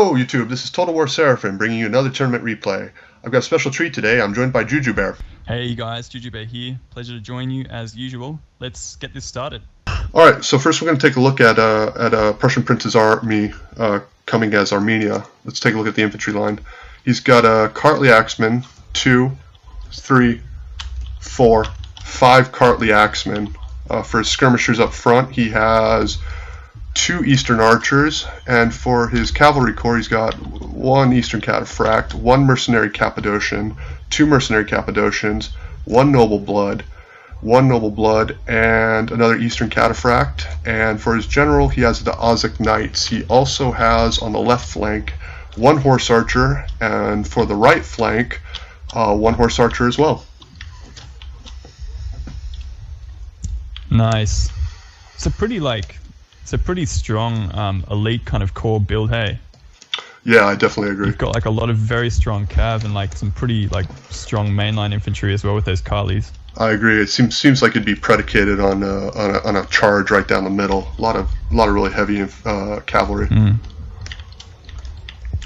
Hello YouTube, this is Total War Seraphim bringing you another tournament replay. I've got a special treat today. I'm joined by Jujubear. Hey guys, Jujubear here. Pleasure to join you as usual. Let's get this started. Alright, so first we're going to take a look at Prussian Prince's army coming as Armenia. Let's take a look at the infantry line. He's got a Kartli Axemen, 2, 3, 4, 5 Kartli Axemen. For his skirmishers up front, he has 2 Eastern Archers, and for his cavalry corps, he's got 1 Eastern Cataphract, 1 Mercenary Cappadocian, 2 Mercenary Cappadocians, 1 Noble Blood, 1 Noble Blood, and another Eastern Cataphract. And for his general, he has the Ozek Knights. He also has on the left flank 1 Horse Archer, and for the right flank, 1 Horse Archer as well. Nice. It's a pretty strong elite kind of core build, hey? Yeah, I definitely agree. You've got like a lot of very strong cav and like some pretty like strong mainline infantry as well with those Karlis. I agree. It seems like it'd be predicated on a charge right down the middle. A lot of really heavy cavalry.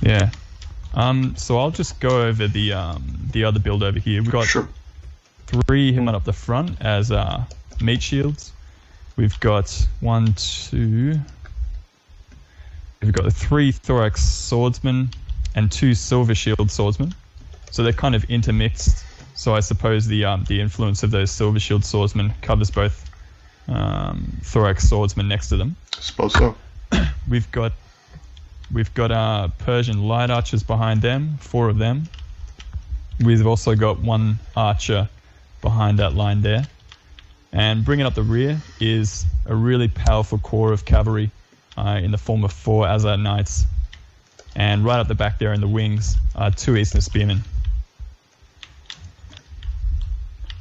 Yeah. So I'll just go over the other build over here. We've got 3 hitmen up the front as meat shields. We've got 1, 2. We've got 3 thorax swordsmen and 2 silver shield swordsmen. So they're kind of intermixed. So I suppose the influence of those silver shield swordsmen covers both thorax swordsmen next to them. I suppose so. We've got Persian light archers behind them, 4 of them. We've also got 1 archer behind that line there. And bringing up the rear is a really powerful core of cavalry in the form of 4 Azar Knights. And right up the back there in the wings are 2 Eastern Spearmen.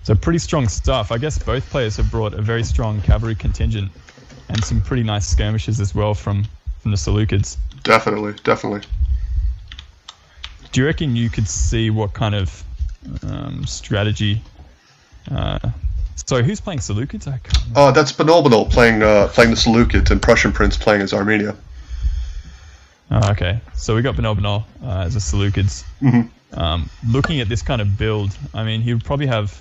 So pretty strong stuff. I guess both players have brought a very strong cavalry contingent and some pretty nice skirmishes as well from the Seleucids. Definitely. Do you reckon you could see what kind of strategy... Sorry, who's playing Seleucids? I can't remember. That's Bnollbnoll playing the Seleucids and Prussian Prince playing as Armenia. Oh, okay. So we got Bnollbnoll as a Seleucids. Looking at this kind of build, I mean, he would probably have,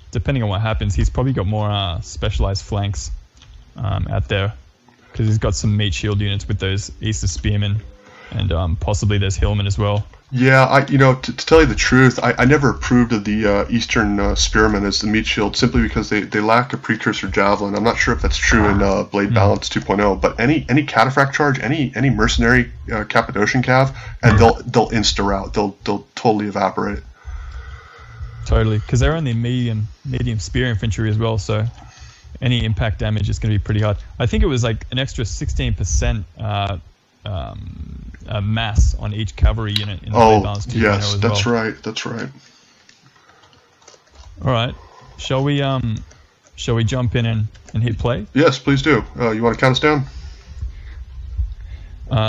depending on what happens, he's probably got more specialized flanks out there because he's got some meat shield units with those Eastern Spearmen and possibly there's Hillmen as well. Yeah, to tell you the truth, I never approved of the Eastern Spearmen as the meat shield simply because they lack a precursor javelin. I'm not sure if that's true in Blade Balance 2.0, but any cataphract charge, any mercenary Cappadocian cav, and they'll insta rout. They'll totally evaporate. Totally, because they're only medium spear infantry as well, so any impact damage is going to be pretty hard. I think it was like an extra 16% mass on each cavalry unit in the Blade Balance 2.0 yes, as that's well. right. That's right. All right, shall we jump in and hit play? Yes, please do. You want to count us down?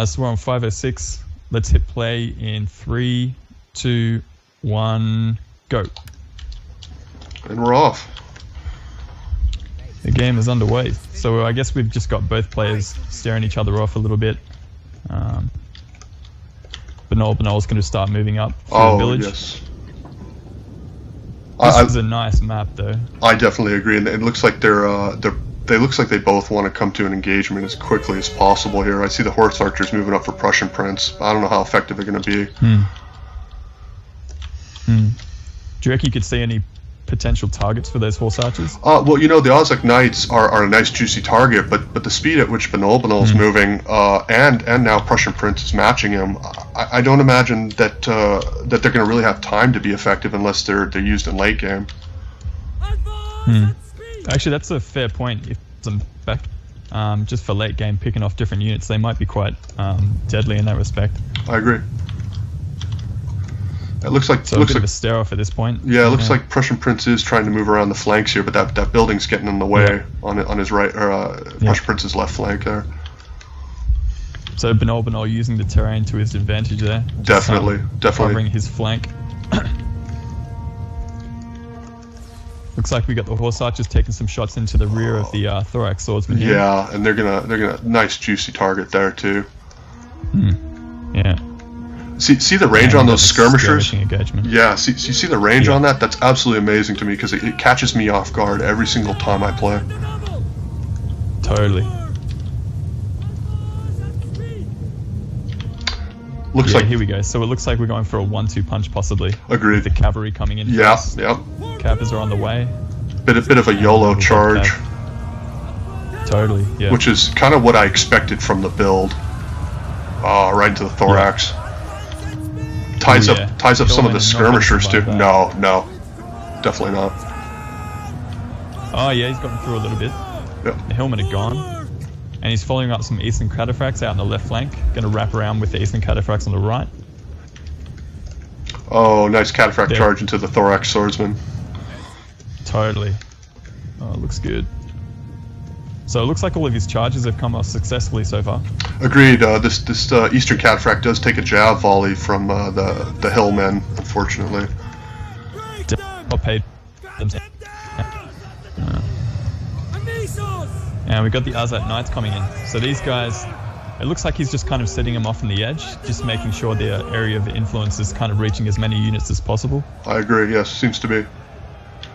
So we're on 5:06. Let's hit play in 3, 2, 1, go. And we're off. The game is underway. So I guess we've just got both players staring each other off a little bit. Bnollbnoll's going to start moving up through the village. Yes. This is a nice map, though. I definitely agree, and it looks like they looks like they both want to come to an engagement as quickly as possible here. I see the Horse Archers moving up for Prussian Prince. I don't know how effective they're going to be. Do you reckon you could see any potential targets for those Horse Archers? Well, the Ozek Knights are a nice juicy target, but the speed at which Bnollbnoll is moving, and now Prussian Prince is matching him, I don't imagine that they're going to really have time to be effective unless they're used in late game. Actually, that's a fair point. If some back, just for late game, picking off different units, they might be quite deadly in that respect. I agree. It looks like a bit of a stare off at this point. Yeah, it looks like Prussian Prince is trying to move around the flanks here, but that building's getting in the way on his right, or Prussian Prince's left flank there. So Bnollbnoll using the terrain to his advantage there. Definitely. Covering his flank. Looks like we got the Horse Archers taking some shots into the rear of the thorax swordsman here. Yeah, and they're gonna nice juicy target there too. See the range on those skirmishers? Engagement. Yeah, you see the range on that? That's absolutely amazing to me because it catches me off guard every single time I play. Totally. Looks like here we go. So it looks like we're going for a 1-2 punch possibly. Agreed. With the cavalry coming in. Yeah, first. yep. Cappers are on the way. Bit of a YOLO charge. Totally, yeah. Which is kind of what I expected from the build. Right into the thorax. Yeah. Ties up some of the skirmishers too. No, definitely not. Oh yeah, he's gotten through a little bit. Yep. The helmet are gone. And he's following up some eastern cataphracts out on the left flank. Going to wrap around with the eastern cataphracts on the right. Oh, nice cataphract charge into the thorax swordsman. Totally. Oh, it looks good. So it looks like all of his charges have come off successfully so far. Agreed. This eastern cataphract does take a jab volley from the hillmen, unfortunately. Paid. And we've got the Azat Knights coming in. So these guys, it looks like he's just kind of setting them off on the edge, just making sure their area of influence is kind of reaching as many units as possible. I agree, yes, seems to be.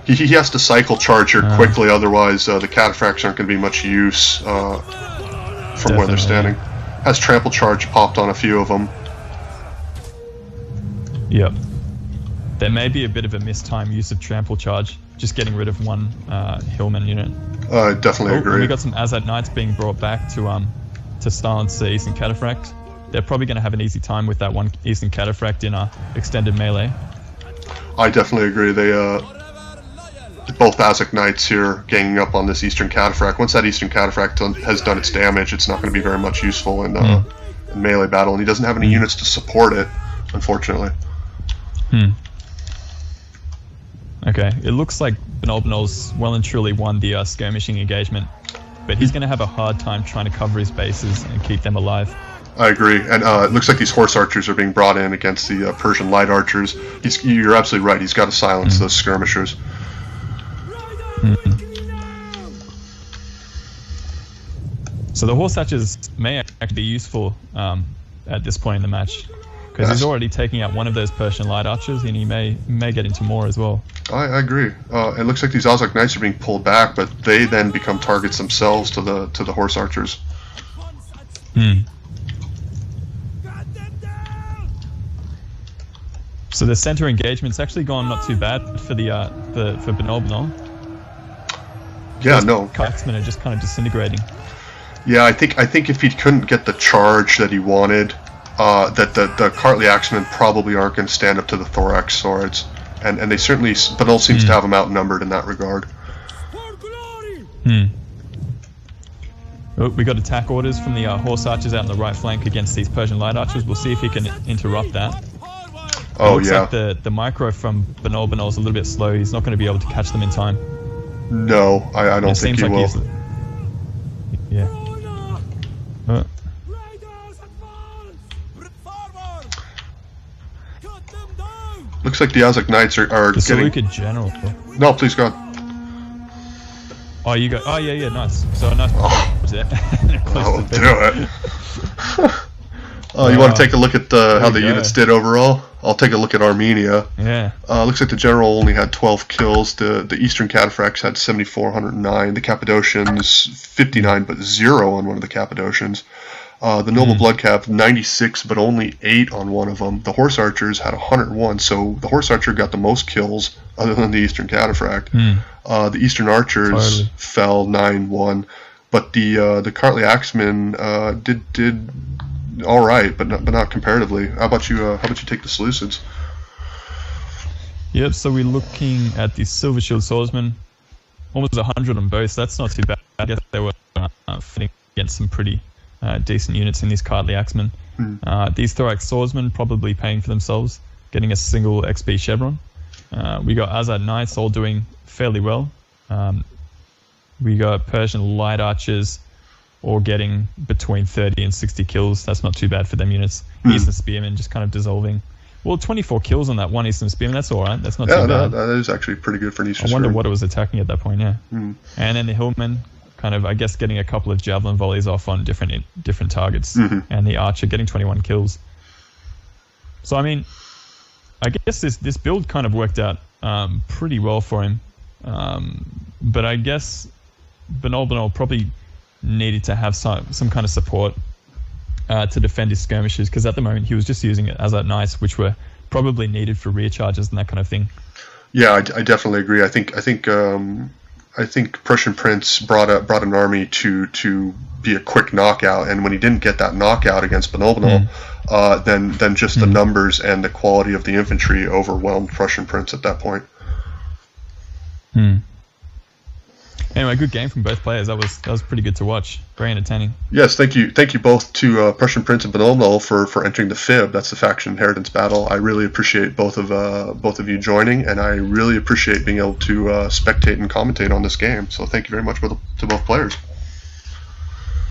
He has to cycle charge here quickly, otherwise the cataphracts aren't going to be much use from where they're standing. Has trample charge popped on a few of them. Yep. There may be a bit of a mistimed use of trample charge, just getting rid of one hillman unit. I definitely agree. We got some Azat Knights being brought back to silence the Eastern Cataphract. They're probably going to have an easy time with that one Eastern Cataphract in extended melee. I definitely agree. They both Azak Knights here ganging up on this Eastern Cataphract. Once that Eastern Cataphract has done its damage, it's not going to be very much useful in melee battle, and he doesn't have any units to support it, unfortunately. Okay, it looks like Bnollbnoll's well and truly won the skirmishing engagement, but he's going to have a hard time trying to cover his bases and keep them alive. I agree, and it looks like these horse archers are being brought in against the Persian light archers. You're absolutely right, he's got to silence those skirmishers. So the horse archers may actually be useful at this point in the match, because he's already taking out one of those Persian light archers, and he may get into more as well. I agree. It looks like these Azak Knights are being pulled back, but they then become targets themselves to the horse archers. So the center engagement's actually gone not too bad for for Bnollbnoll. Yeah, no. Axemen are just kind of disintegrating. Yeah, I think if he couldn't get the charge that he wanted, that the Cartly Axemen probably aren't going to stand up to the Thorax swords, and they certainly, Bnoll seems to have them outnumbered in that regard. Oh, we got attack orders from the horse archers out on the right flank against these Persian light archers. We'll see if he can interrupt that. Oh, looks yeah. Like the micro from Bnollbnoll is a little bit slow. He's not going to be able to catch them in time. No, I don't think he will. Yeah. Looks like the Azak Knights are the getting... Seleucid general. No, please go on. Oh, you go. Oh, yeah, nice. So a nice. I'll do it. You want to take a look at how the units did overall? I'll take a look at Armenia. Yeah. Looks like the general only had 12 kills. The Eastern Cataphracts had 7,409. The Cappadocians 59, but 0 on one of the Cappadocians. The Noble Blood Cap 96, but only 8 on one of them. The Horse Archers had 101, so the Horse Archer got the most kills other than the Eastern Cataphract. The Eastern Archers fell 9-1, but the Cartly Axemen did all right, but not comparatively. How about you? How about you take the Seleucids? Yep. So we're looking at the Silver Shield Swordsmen, almost 100 on both. That's not too bad. I guess they were fighting against some pretty decent units in these Cartly Axemen. These Thorax Swordsmen probably paying for themselves, getting a single XP chevron. We got Azad Knights all doing fairly well. We got Persian Light Archers all getting between 30 and 60 kills. That's not too bad for them units. Eastern Spearmen just kind of dissolving. Well, 24 kills on that one Eastern Spearman. That's all right. That's not too bad. Yeah, that is actually pretty good for an Eastern I wonder Spearman. what it was attacking at that point, yeah. And then the Hillmen kind of, I guess, getting a couple of javelin volleys off on different targets. And the Archer getting 21 kills. So I mean, I guess this build kind of worked out pretty well for him. But I guess Bnollbnoll probably needed to have some kind of support to defend his skirmishers, because at the moment he was just using it as at knights, which were probably needed for rear charges and that kind of thing. Yeah, I definitely agree. I think Prussian Prince brought an army to be a quick knockout, and when he didn't get that knockout against Bnollbnoll, then just the numbers and the quality of the infantry overwhelmed Prussian Prince at that point. Anyway, good game from both players. That was pretty good to watch. Very entertaining. Yes, thank you both to Prussian Prince and Bnollbnoll for entering the FIB. That's the faction inheritance battle. I really appreciate both of you joining, and I really appreciate being able to spectate and commentate on this game. So thank you very much to both players.